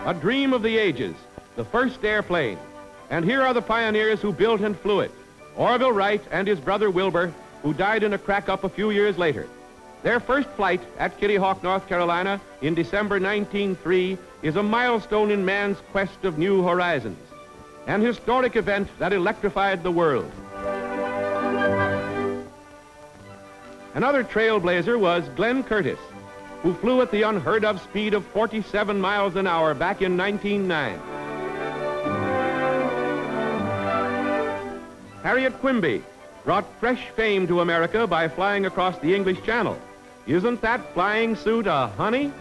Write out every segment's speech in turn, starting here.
a dream of the ages, the first airplane. And here are the pioneers who built and flew it. Orville Wright and his brother Wilbur, who died in a crack-up a few years later. Their first flight at Kitty Hawk, North Carolina in December 1903 is a milestone in man's quest of new horizons, an historic event that electrified the world. Another trailblazer was Glen Curtiss, who flew at the unheard-of speed of 47 miles an hour back in 1909. Harriet Quimby brought fresh fame to America by flying across the English Channel. Isn't that flying suit a honey?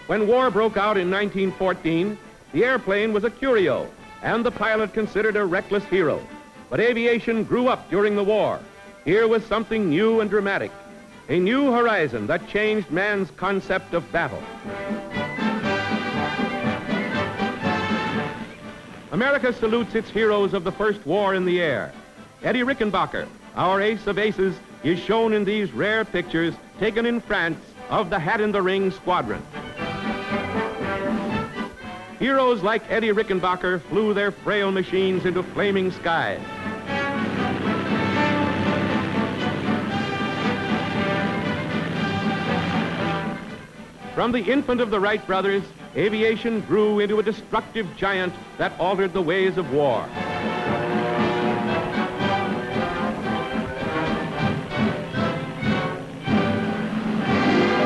When war broke out in 1914, the airplane was a curio, and the pilot considered a reckless hero. But aviation grew up during the war. Here was something new and dramatic, a new horizon that changed man's concept of battle. America salutes its heroes of the first war in the air. Eddie Rickenbacker, our ace of aces, is shown in these rare pictures taken in France of the Hat-in-the-Ring Squadron. Heroes like Eddie Rickenbacker flew their frail machines into flaming skies. From the infant of the Wright brothers, aviation grew into a destructive giant that altered the ways of war.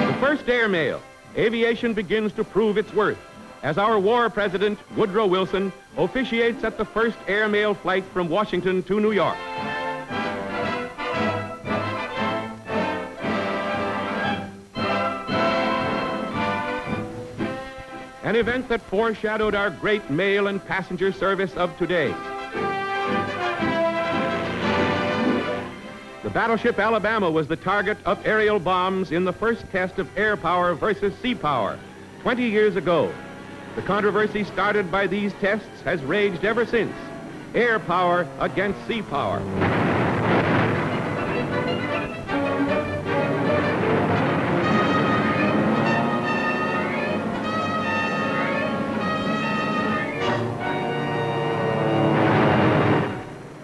The first airmail, aviation begins to prove its worth as our war president, Woodrow Wilson, officiates at the first airmail flight from Washington to New York. An event that foreshadowed our great mail and passenger service of today. The Battleship Alabama was the target of aerial bombs in the first test of air power versus sea power 20 years ago. The controversy started by these tests has raged ever since. Air power against sea power.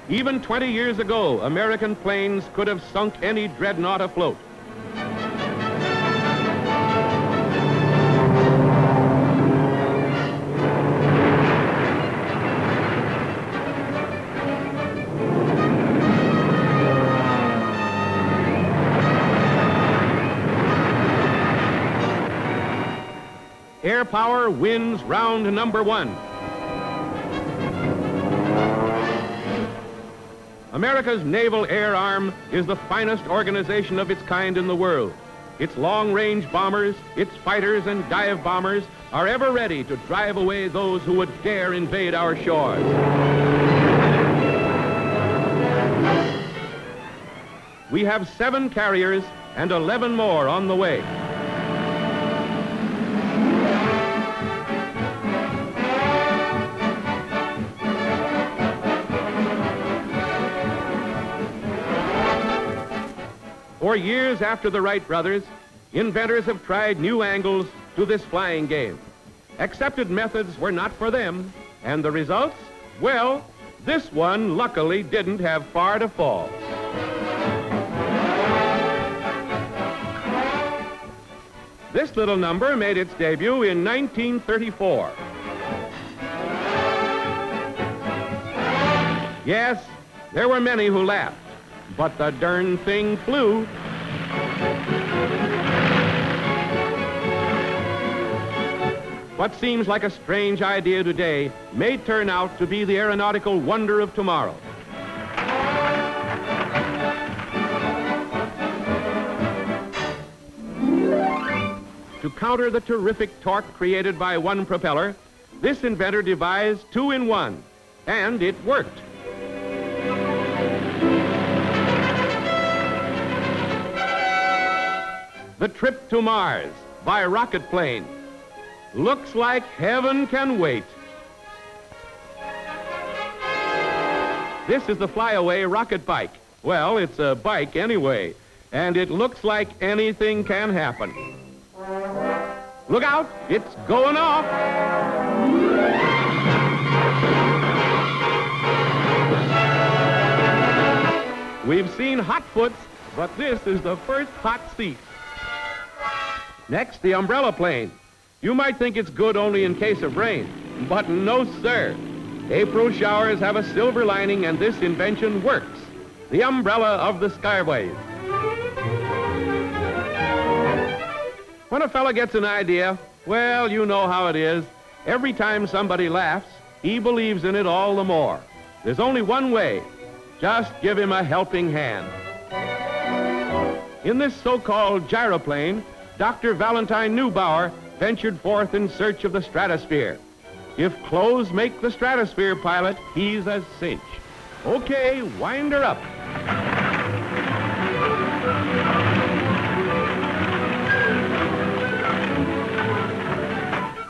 Even 20 years ago, American planes could have sunk any dreadnought afloat. Air power wins round number one. America's Naval Air Arm is the finest organization of its kind in the world. Its long-range bombers, its fighters and dive bombers are ever ready to drive away those who would dare invade our shores. We have 7 carriers and 11 more on the way. For years after the Wright brothers, inventors have tried new angles to this flying game. Accepted methods were not for them, and the results? Well, this one luckily didn't have far to fall. This little number made its debut in 1934. Yes, there were many who laughed, but the darn thing flew. What seems like a strange idea today may turn out to be the aeronautical wonder of tomorrow. To counter the terrific torque created by one propeller, this inventor devised 2-in-1, and it worked. The Trip to Mars by rocket plane. Looks like heaven can wait. This is the flyaway rocket bike. Well, it's a bike anyway, and it looks like anything can happen. Look out, it's going off. We've seen hot foots, but this is the first hot seat. Next, the umbrella plane. You might think it's good only in case of rain, but no, sir. April showers have a silver lining, and this invention works. The umbrella of the skyways. When a fella gets an idea, well, you know how it is. Every time somebody laughs, he believes in it all the more. There's only one way. Just give him a helping hand. In this so-called gyroplane, Dr. Valentine Newbauer ventured forth in search of the stratosphere. If clothes make the stratosphere pilot, he's a cinch. Okay, wind her up.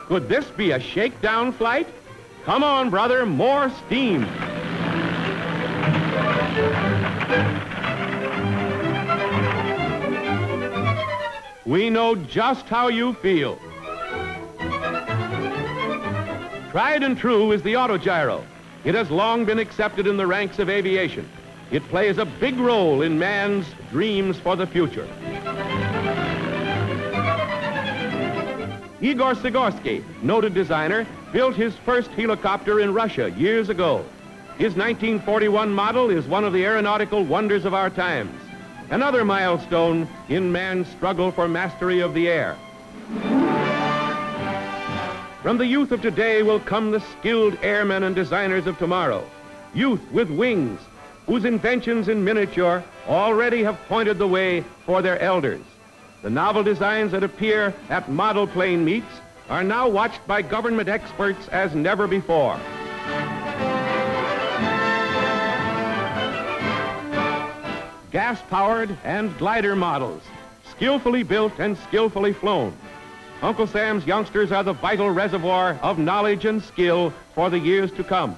Could this be a shakedown flight? Come on, brother, more steam. We know just how you feel. Tried and true is the autogyro. It has long been accepted in the ranks of aviation. It plays a big role in man's dreams for the future. Igor Sikorsky, noted designer, built his first helicopter in Russia years ago. His 1941 model is one of the aeronautical wonders of our times. Another milestone in man's struggle for mastery of the air. From the youth of today will come the skilled airmen and designers of tomorrow. Youth with wings, whose inventions in miniature already have pointed the way for their elders. The novel designs that appear at model plane meets are now watched by government experts as never before. Gas-powered and glider models, skillfully built and skillfully flown. Uncle Sam's youngsters are the vital reservoir of knowledge and skill for the years to come.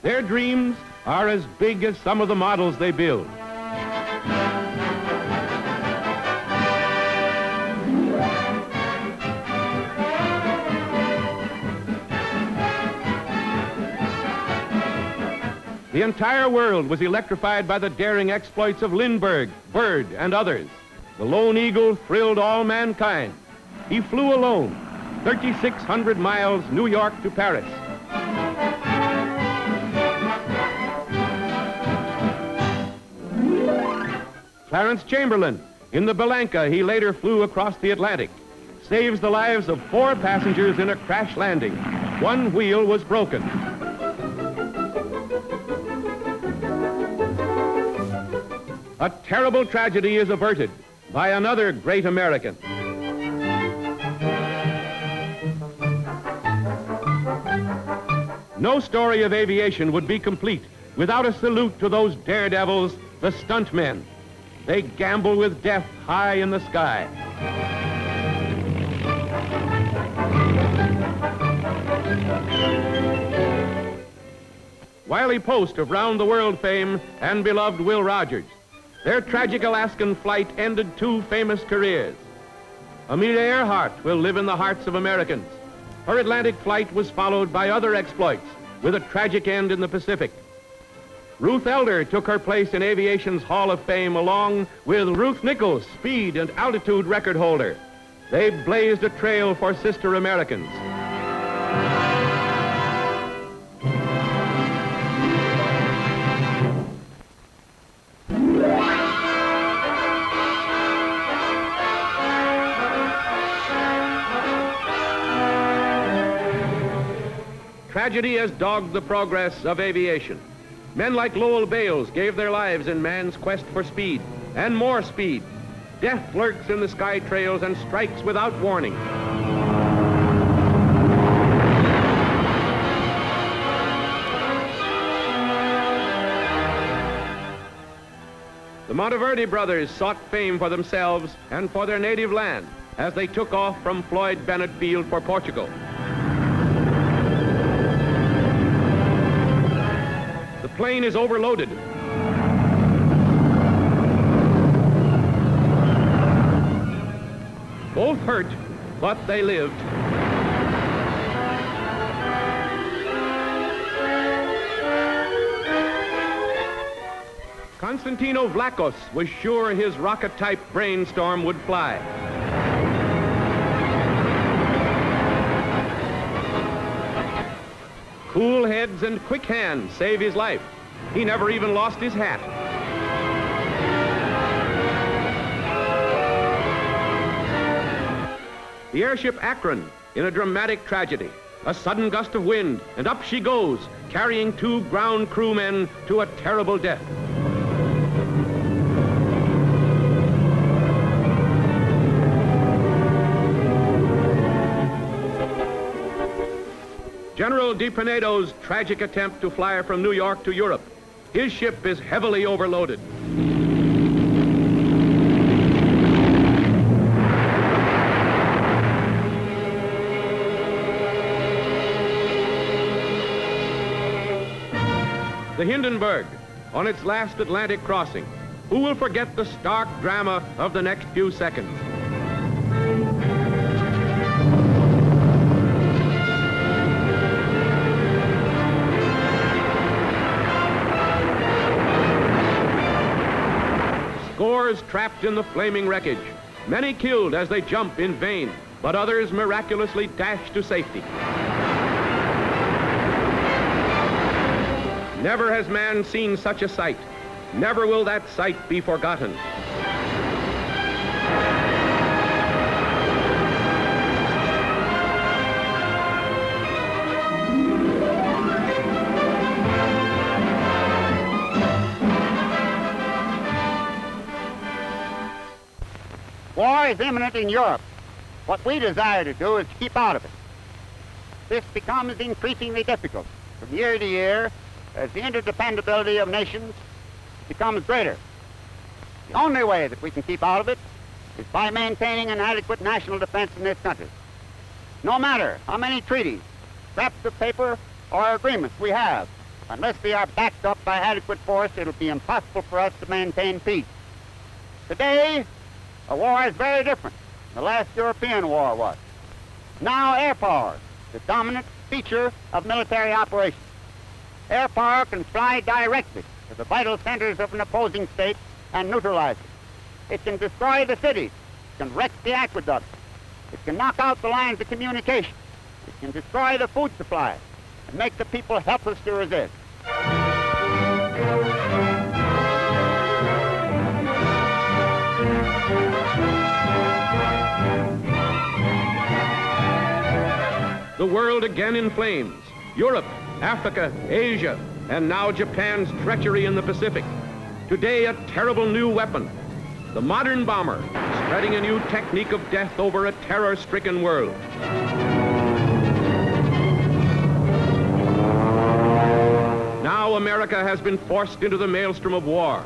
Their dreams are as big as some of the models they build. The entire world was electrified by the daring exploits of Lindbergh, Byrd, and others. The Lone Eagle thrilled all mankind. He flew alone, 3,600 miles, New York to Paris. Clarence Chamberlain, in the Belanca, he later flew across the Atlantic, saves the lives of 4 passengers in a crash landing. One wheel was broken. A terrible tragedy is averted by another great American. No story of aviation would be complete without a salute to those daredevils, the stunt men. They gamble with death high in the sky. Wiley Post of round-the-world fame and beloved Will Rogers. Their tragic Alaskan flight ended 2 famous careers. Amelia Earhart will live in the hearts of Americans. Her Atlantic flight was followed by other exploits, with a tragic end in the Pacific. Ruth Elders took her place in aviation's Hall of Fame along with Ruth Nichols, speed and altitude record holder. They blazed a trail for sister Americans. Tragedy has dogged the progress of aviation. Men like Lowell Bales gave their lives in man's quest for speed, and more speed. Death lurks in the sky trails and strikes without warning. The Monteverde brothers sought fame for themselves and for their native land as they took off from Floyd Bennet Field for Portugal. The plane is overloaded. Both hurt, but they lived. Konstantino Vlachos was sure his rocket-type brainstorm would fly. Cool heads and quick hands save his life. He never even lost his hat. The airship Akron in a dramatic tragedy. A sudden gust of wind, and up she goes, carrying 2 ground crewmen to a terrible death. General DiPinedo's tragic attempt to fly from New York to Europe. His ship is heavily overloaded. The Hindenburg, on its last Atlantic crossing. Who will forget the stark drama of the next few seconds? Scores trapped in the flaming wreckage. Many killed as they jump in vain, but others miraculously dash to safety. Never has man seen such a sight. Never will that sight be forgotten. War is imminent in Europe. What we desire to do is to keep out of it. This becomes increasingly difficult from year to year as the interdependability of nations becomes greater. The only way that we can keep out of it is by maintaining an adequate national defense in this country. No matter how many treaties, scraps of paper, or agreements we have, unless they are backed up by adequate force, it'll be impossible for us to maintain peace. Today, a war is very different than the last European war was. Now air power is the dominant feature of military operations. Air power can fly directly to the vital centers of an opposing state and neutralize it. It can destroy the cities. It can wreck the aqueducts. It can knock out the lines of communication. It can destroy the food supply and make the people helpless to resist. The world again in flames. Europe, Africa, Asia, and now Japan's treachery in the Pacific. Today, a terrible new weapon. The modern bomber, spreading a new technique of death over a terror-stricken world. Now America has been forced into the maelstrom of war.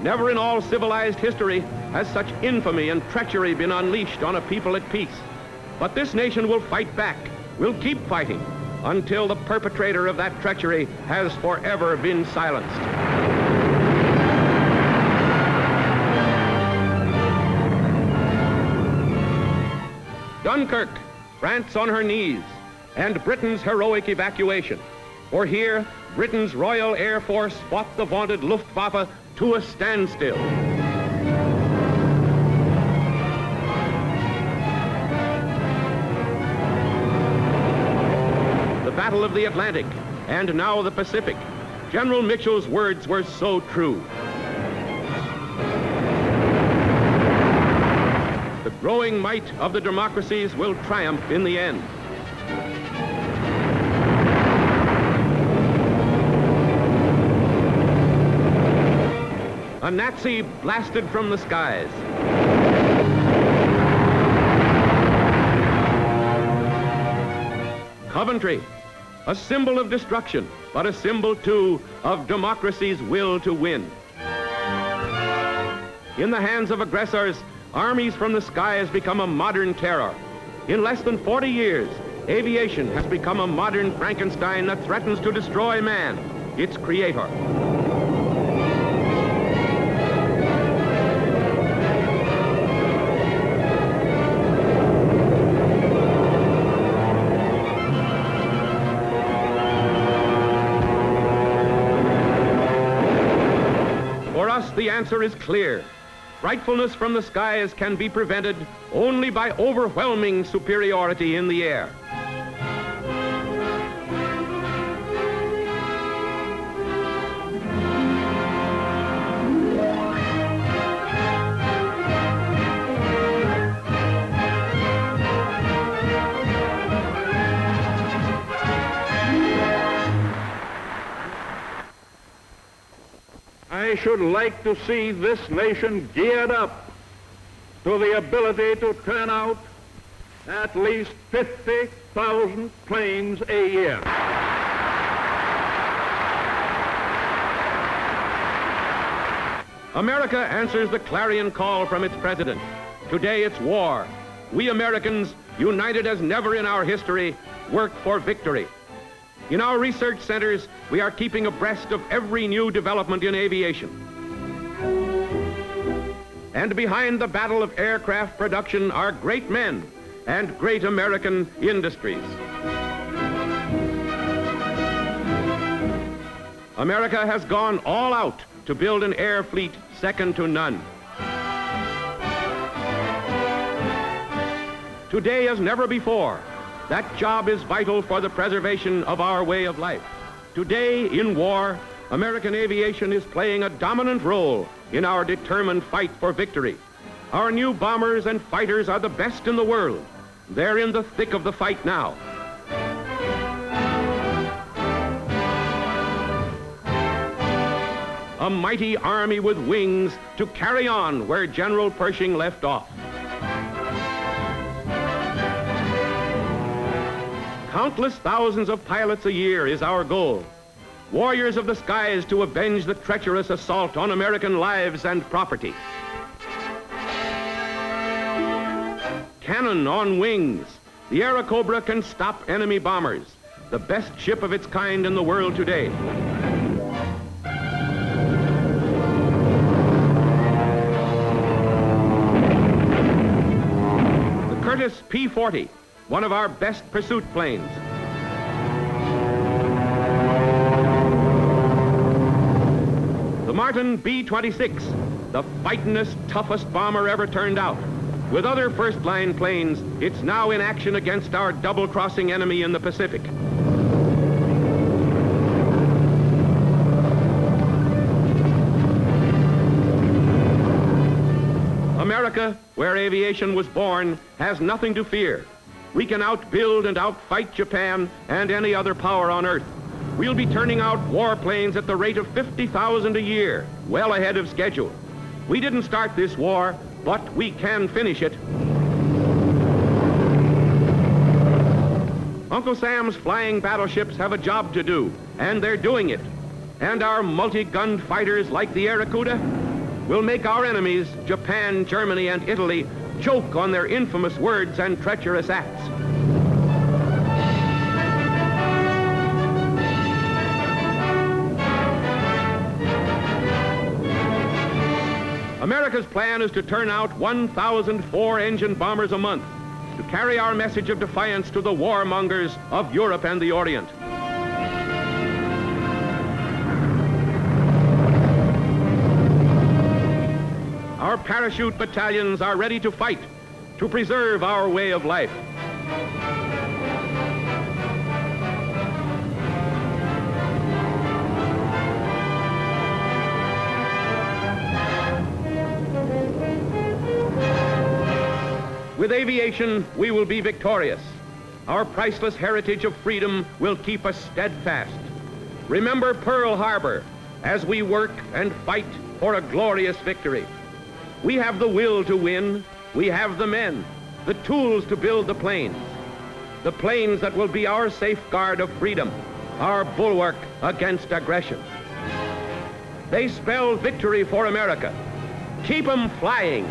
Never in all civilized history has such infamy and treachery been unleashed on a people at peace. But this nation will fight back, will keep fighting, until the perpetrator of that treachery has forever been silenced. Dunkirk, France on her knees, and Britain's heroic evacuation. For here, Britain's Royal Air Force fought the vaunted Luftwaffe to a standstill. The Battle of the Atlantic, and now the Pacific. General Mitchell's words were so true. The growing might of the democracies will triumph in the end. A Nazi blasted from the skies. Coventry, a symbol of destruction, but a symbol, too, of democracy's will to win. In the hands of aggressors, armies from the sky has become a modern terror. In less than 40 years, aviation has become a modern Frankenstein that threatens to destroy man. its creator. For us, the answer is clear. Frightfulness from the skies can be prevented only by overwhelming superiority in the air. I should like to see this nation geared up to the ability to turn out at least 50,000 planes a year. America answers the clarion call from its president. Today it's war. We Americans, united as never in our history, work for victory. In our research centers, we are keeping abreast of every new development in aviation. And behind the battle of aircraft production are great men and great American industries. America has gone all out to build an air fleet second to none. Today as never before, that job is vital for the preservation of our way of life. Today, in war, American aviation is playing a dominant role in our determined fight for victory. Our new bombers and fighters are the best in the world. They're in the thick of the fight now. A mighty army with wings to carry on where General Pershing left off. Countless thousands of pilots a year is our goal. Warriors of the skies to avenge the treacherous assault on American lives and property. Cannon on wings. The Airacobra can stop enemy bombers, the best ship of its kind in the world today. The Curtiss P-40, one of our best pursuit planes. The Martin B-26, the fightin'est, toughest bomber ever turned out. With other first-line planes, it's now in action against our double-crossing enemy in the Pacific. America, where aviation was born, has nothing to fear. We can outbuild and outfight Japan and any other power on Earth. We'll be turning out warplanes at the rate of 50,000 a year, well ahead of schedule. We didn't start this war, but we can finish it. Uncle Sam's flying battleships have a job to do, and they're doing it. And our multi-gunned fighters like the Airacuda will make our enemies, Japan, Germany, and Italy, choke on their infamous words and treacherous acts. America's plan is to turn out 1,000 four-engine bombers a month to carry our message of defiance to the warmongers of Europe and the Orient. Our parachute battalions are ready to fight, to preserve our way of life. With aviation, we will be victorious. Our priceless heritage of freedom will keep us steadfast. Remember Pearl Harbor as we work and fight for a glorious victory. We have the will to win. We have the men, the tools to build the planes that will be our safeguard of freedom, our bulwark against aggression. They spell victory for America. Keep 'em flying.